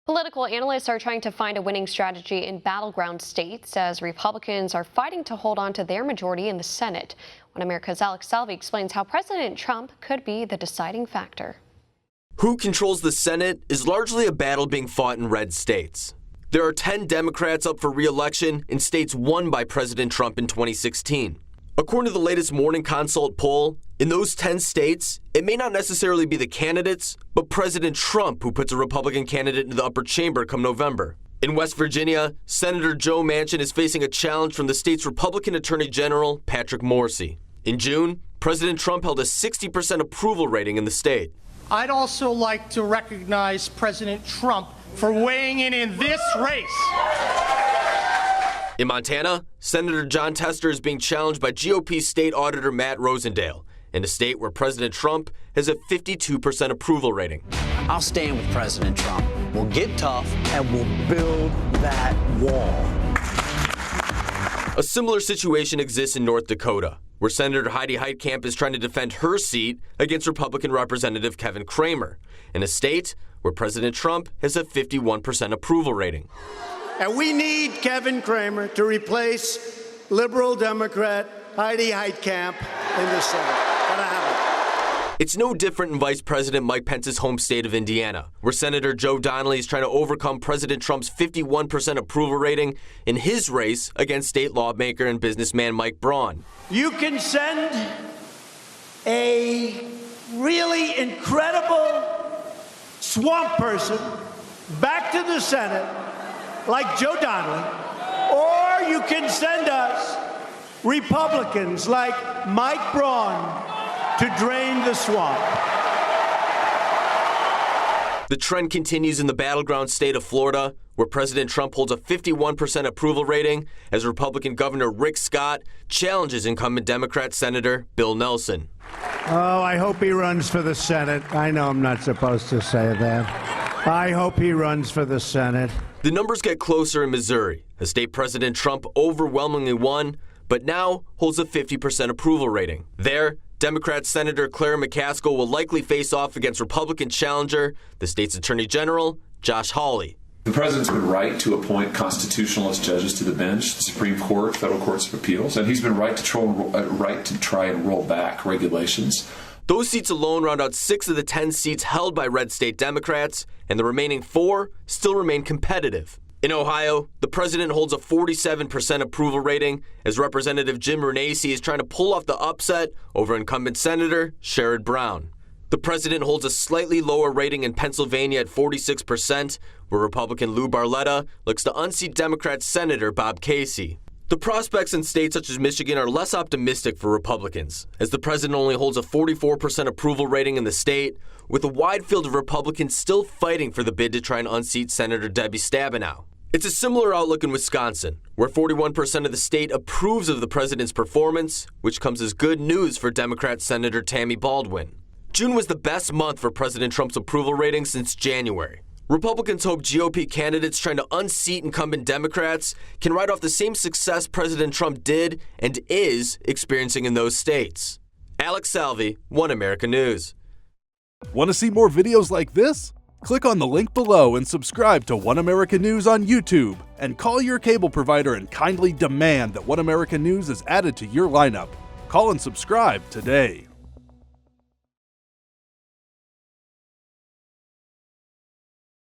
Political analysts are trying to find a winning strategy in battleground states as Republicans are fighting to hold on to their majority in the Senate. One America's Salvi explains how President Trump could be the deciding factor. Who controls the Senate is largely a battle being fought in red states. There are 10 Democrats up for re-election in states won by President Trump in 2016. According to the latest Morning Consult poll, in those 10 states, it may not necessarily be the candidates, but President Trump who puts a Republican candidate in the upper chamber come November. In West Virginia, Senator Joe Manchin is facing a challenge from the state's Republican Attorney General, Patrick Morrisey. In June, President Trump held a 60% approval rating in the state. I'd also like to recognize President Trump for weighing in this race. In Montana, Senator Jon Tester is being challenged by GOP State Auditor Matt Rosendale, in a state where President Trump has a 52% approval rating. I'll stand with President Trump. We'll get tough and we'll build that wall. A similar situation exists in North Dakota, where Senator Heidi Heitkamp is trying to defend her seat against Republican Representative Kevin Cramer, in a state where President Trump has a 51% approval rating. And we need Kevin Cramer to replace liberal Democrat Heidi Heitkamp in the Senate. Gotta have it. It's no different in Vice President Mike Pence's home state of Indiana, where Senator Joe Donnelly is trying to overcome President Trump's 51% approval rating in his race against state lawmaker and businessman Mike Braun. You can send a really incredible swamp person back to the Senate like Joe Donnelly, or you can send us Republicans like Mike Braun to drain the swamp. The trend continues in the battleground state of Florida, where President Trump holds a 51% approval rating as Republican Governor Rick Scott challenges incumbent Democrat Senator Bill Nelson. Oh, I hope he runs for the Senate. I know I'm not supposed to say that. I hope he runs for the Senate. The numbers get closer in Missouri, a state President Trump overwhelmingly won, but now holds a 50% approval rating. There, Democrat Senator Claire McCaskill will likely face off against Republican challenger, the state's Attorney General, Josh Hawley. The president's been right to appoint constitutionalist judges to the bench, the Supreme Court, federal courts of appeals, and he's been right to try and roll back regulations. Those seats alone round out 6 of the 10 seats held by red state Democrats, and the remaining 4 still remain competitive. In Ohio, the president holds a 47% approval rating as Representative Jim Renacci is trying to pull off the upset over incumbent Senator Sherrod Brown. The president holds a slightly lower rating in Pennsylvania at 46%, where Republican Lou Barletta looks to unseat Democrat Senator Bob Casey. The prospects in states such as Michigan are less optimistic for Republicans, as the president only holds a 44% approval rating in the state, with a wide field of Republicans still fighting for the bid to try and unseat Senator Debbie Stabenow. It's a similar outlook in Wisconsin, where 41% of the state approves of the president's performance, which comes as good news for Democrat Senator Tammy Baldwin. June was the best month for President Trump's approval rating since January. Republicans hope GOP candidates trying to unseat incumbent Democrats can ride off the same success President Trump did and is experiencing in those states. Alex Salvi, One America News. Want to see more videos like this? Click on the link below and subscribe to One America News on YouTube, and call your cable provider and kindly demand that One America News is added to your lineup. Call and subscribe today.